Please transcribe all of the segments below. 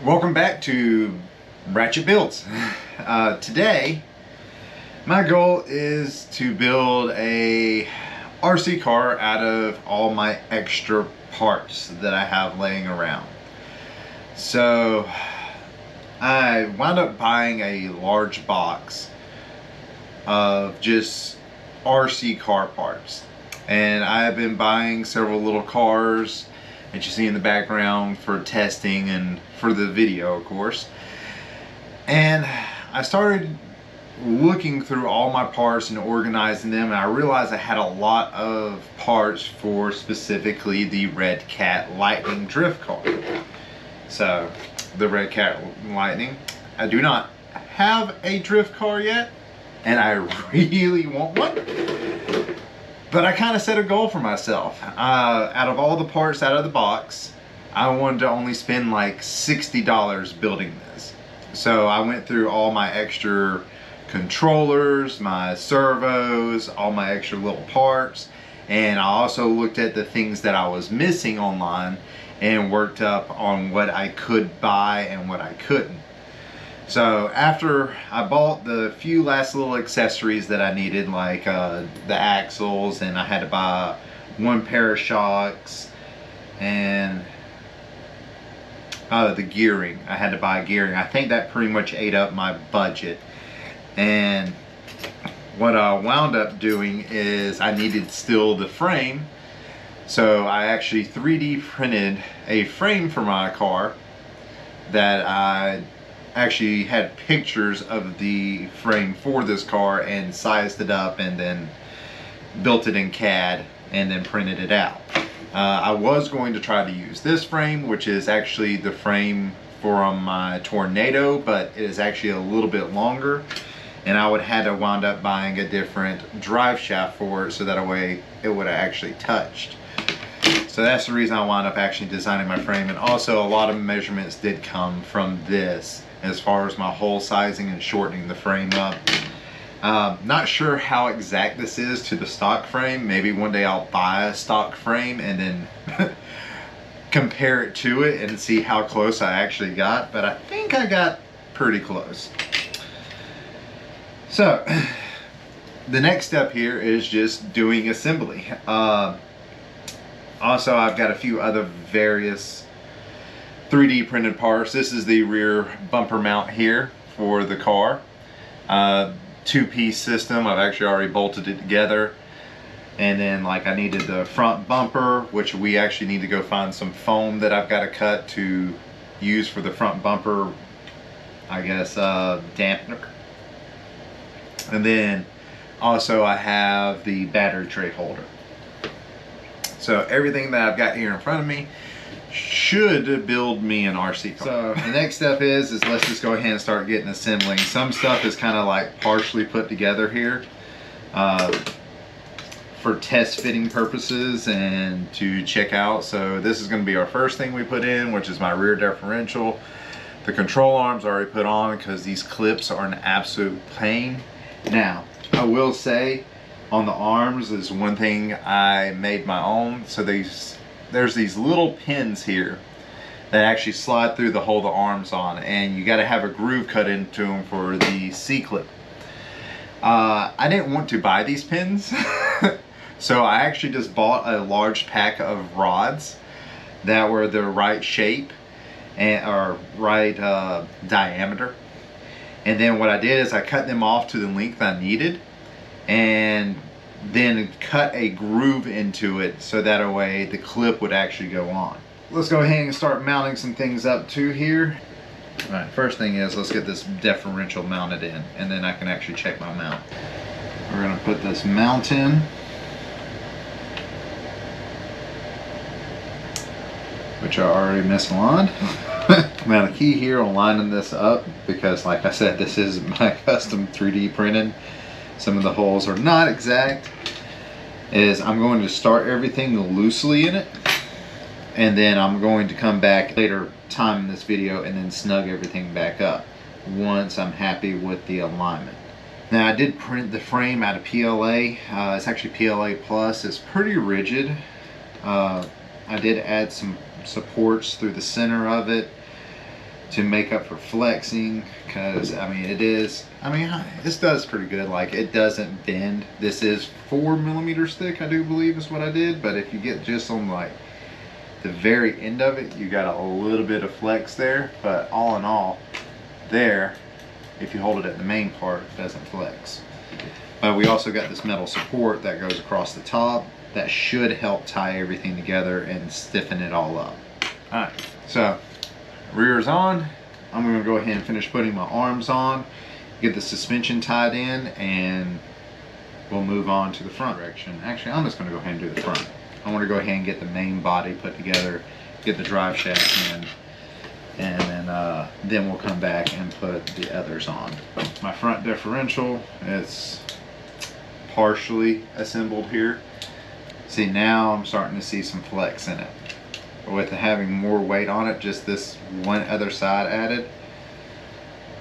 Welcome back to Ratchet Builds. Today, my goal is to build a RC car out of all my extra parts that I have laying around. So, I wound up buying a large box of just RC car parts. And I have been buying several little cars that you see in the background for testing and for the video, of course. And I started looking through all my parts and organizing them, and I realized I had a lot of parts for specifically the redcat Lightning drift car. So the redcat Lightning, I do not have a drift car yet, and I really want one. But I kind of set a goal for myself. Out of all the parts out of the box, I wanted to only spend like $60 building this. So I went through all my extra controllers, my servos, all my extra little parts, and I also looked at the things that I was missing online and worked up on what I could buy and what I couldn't. So after I bought the few last little accessories that I needed, like the axles, and I had to buy one pair of shocks, and the gearing, I had to buy gearing. I think that pretty much ate up my budget. And what I wound up doing is I needed still the frame. So I actually 3D printed a frame for my car that I actually had pictures of the frame for this car and sized it up and then built it in CAD and then printed it out. I was going to try to use this frame, which is actually the frame from my Tornado, but it is actually a little bit longer, and I would have to wind up buying a different drive shaft for it so that way it would have actually touched. So that's the reason I wound up actually designing my frame. And also a lot of measurements did come from this as far as my hole sizing and shortening the frame up. Not sure how exact this is to the stock frame. Maybe one day I'll buy a stock frame and then compare it to it and see how close I actually got, but I think I got pretty close. So the next step here is just doing assembly. Also, I've got a few other various 3D printed parts. This is the rear bumper mount here for the car. Two-piece system. I've actually already bolted it together. And then like I needed the front bumper, which we actually need to go find some foam that I've got to cut to use for the front bumper, I guess, dampener. And then also I have the battery tray holder. So everything that I've got here in front of me should build me an RC car. So the next step is let's just go ahead and start getting assembling. Some stuff is kind of like partially put together here for test fitting purposes and to check out. So this is going to be our first thing we put in, which is my rear differential. The control arms are already put on because these clips are an absolute pain. Now I will say on the arms is one thing I made my own. So there's these little pins here that actually slide through the hole the arms on, and you got to have a groove cut into them for the C-clip. I didn't want to buy these pins so I actually just bought a large pack of rods that were the right shape and or right diameter, and then what I did is I cut them off to the length I needed and then cut a groove into it so that way the clip would actually go on. Let's go ahead and start mounting some things up too here. Alright, first thing is let's get this differential mounted in, and then I can actually check my mount. We're going to put this mount in. Which I already misaligned. Now the key here on lining this up, because like I said, this is my custom 3D printed. Some of the holes are not exact, is I'm going to start everything loosely in it, and then I'm going to come back later time in this video and then snug everything back up once I'm happy with the alignment. Now I did print the frame out of PLA. It's actually PLA Plus. It's pretty rigid. I did add some supports through the center of it to make up for flexing, because I mean this does pretty good. Like, it doesn't bend. This is 4mm thick, I do believe is what I did, but if you get just on like the very end of it, you got a little bit of flex there, but all in all, there, if you hold it at the main part, it doesn't flex. But we also got this metal support that goes across the top that should help tie everything together and stiffen it all up. All right, so rear is on. I'm gonna go ahead and finish putting my arms on, get the suspension tied in, and we'll move on to the front direction. Actually, I'm just gonna go ahead and do the front. I want to go ahead and get the main body put together, get the drive shaft in, and then we'll come back and put the others on. My front differential, it's partially assembled here. See, now I'm starting to see some flex in it. With having more weight on it, just this one other side added,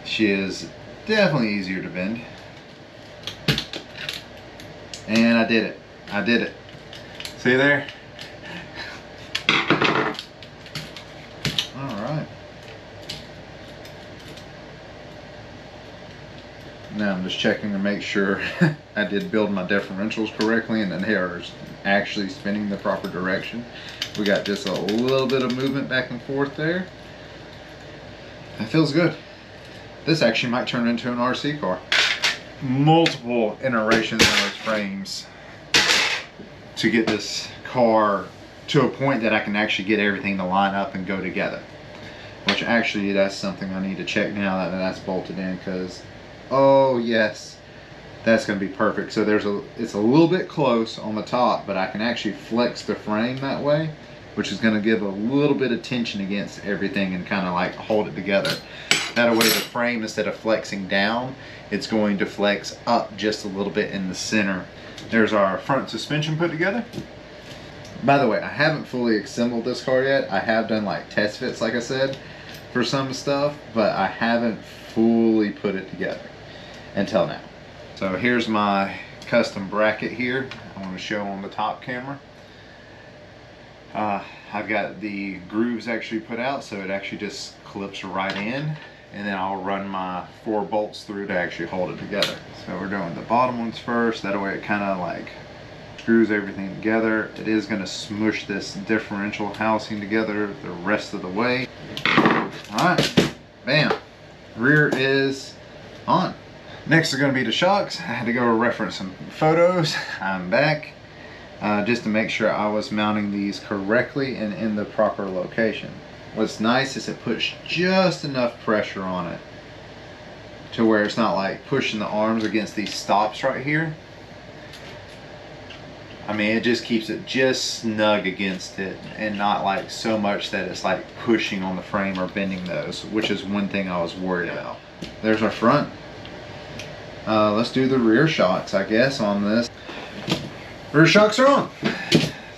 she is definitely easier to bend. And I did it. I did it. See there? Alright. Now I'm just checking to make sure I did build my differentials correctly and that they are actually spinning the proper direction. We got just a little bit of movement back and forth there. That feels good. This actually might turn into an RC car. Multiple iterations on those frames to get this car to a point that I can actually get everything to line up and go together. Which actually, that's something I need to check now that that's bolted in, because, oh yes, that's going to be perfect. So it's a little bit close on the top, but I can actually flex the frame that way, which is going to give a little bit of tension against everything and kind of like hold it together. That way the frame, instead of flexing down, it's going to flex up just a little bit in the center. There's our front suspension put together. By the way, I haven't fully assembled this car yet. I have done like test fits, like I said, for some stuff, but I haven't fully put it together until now. So here's my custom bracket here. I want to show on the top camera. I've got the grooves actually put out, so it actually just clips right in, and then I'll run my 4 bolts through to actually hold it together. So we're doing the bottom ones first. That way it kind of like screws everything together. It is going to smush this differential housing together the rest of the way. Alright, bam, rear is on. Next is going to be the shocks. I had to go reference some photos. I'm back just to make sure I was mounting these correctly and in the proper location. What's nice is it puts just enough pressure on it to where it's not like pushing the arms against these stops right here. I mean, it just keeps it just snug against it and not like so much that it's like pushing on the frame or bending those, which is one thing I was worried about. There's our front. Let's do the rear shocks, I guess, on this. Rear shocks are on.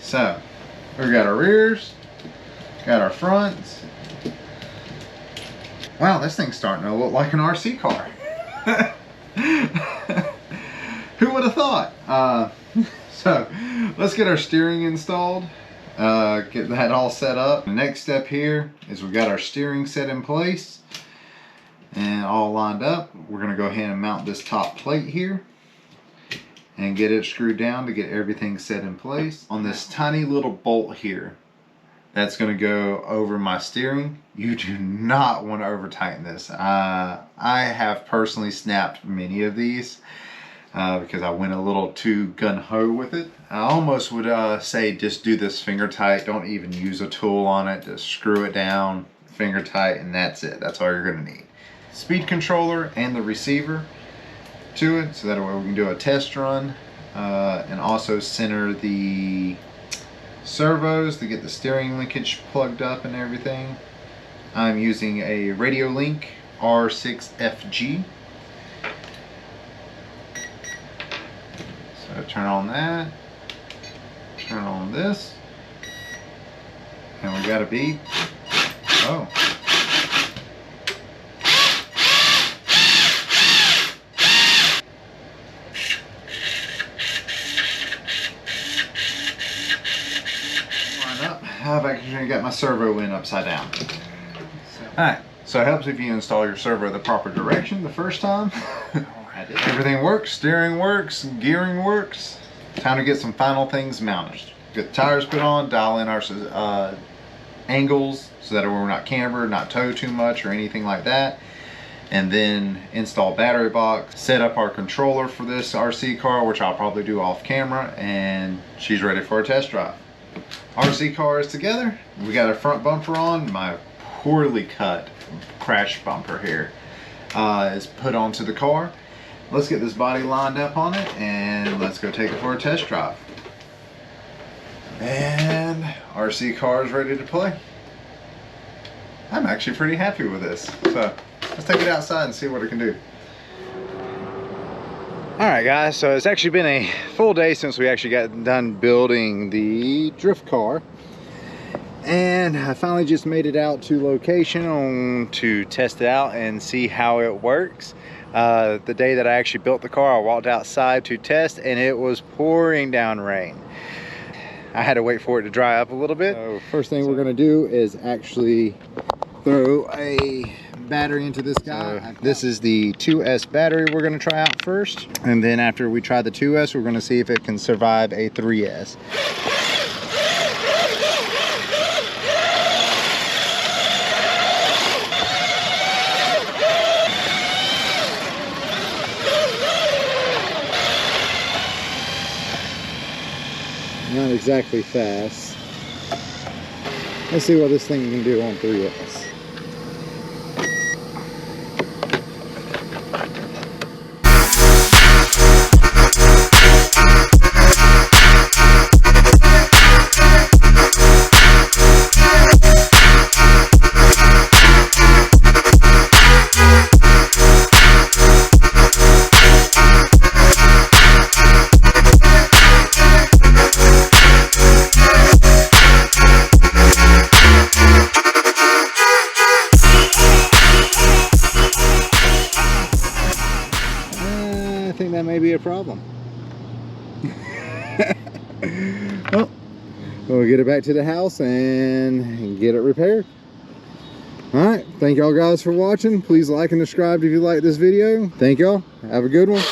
So, we got our rears, got our fronts. Wow, this thing's starting to look like an RC car. Who would have thought? So, let's get our steering installed, get that all set up. The next step here is we got our steering set in place and all lined up. We're going to go ahead and mount this top plate here and get it screwed down to get everything set in place. On this tiny little bolt here, that's going to go over my steering. You do not want to over tighten this. I have personally snapped many of these because I went a little too gun-ho with it. I almost would say just do this finger tight. Don't even use a tool on it. Just screw it down, finger tight, and that's it. That's all you're going to need. Speed controller and the receiver to it, so that way we can do a test run and also center the servos to get the steering linkage plugged up and everything. I'm using a Radio Link R6FG. So turn on that, turn on this, and we got a beep. Oh. I've actually got my servo in upside down. Alright, So it helps if you install your servo the proper direction the first time. Everything works, steering works, gearing works. Time to get some final things mounted. Get the tires put on, dial in our angles so that we're not cambered, not towed too much or anything like that. And then install battery box, set up our controller for this RC car, which I'll probably do off camera, and she's ready for a test drive. RC car is together. We got a front bumper on. My poorly cut crash bumper here is put onto the car. Let's get this body lined up on it and let's go take it for a test drive. And RC car is ready to play. I'm actually pretty happy with this. So let's take it outside and see what it can do. Alright guys, so it's actually been a full day since we actually got done building the drift car. And I finally just made it out to location to test it out and see how it works. The day that I actually built the car, I walked outside to test and it was pouring down rain. I had to wait for it to dry up a little bit. So first thing we're going to do is actually throw a battery into this guy. This is the 2S battery we're going to try out first. And then after we try the 2S, we're going to see if it can survive a 3S. Not exactly fast. Let's see what this thing can do on 3S. I think that may be a problem. Well, we'll get it back to the house and get it repaired. Alright, thank y'all guys for watching. Please like and subscribe if you like this video. Thank y'all. Have a good one.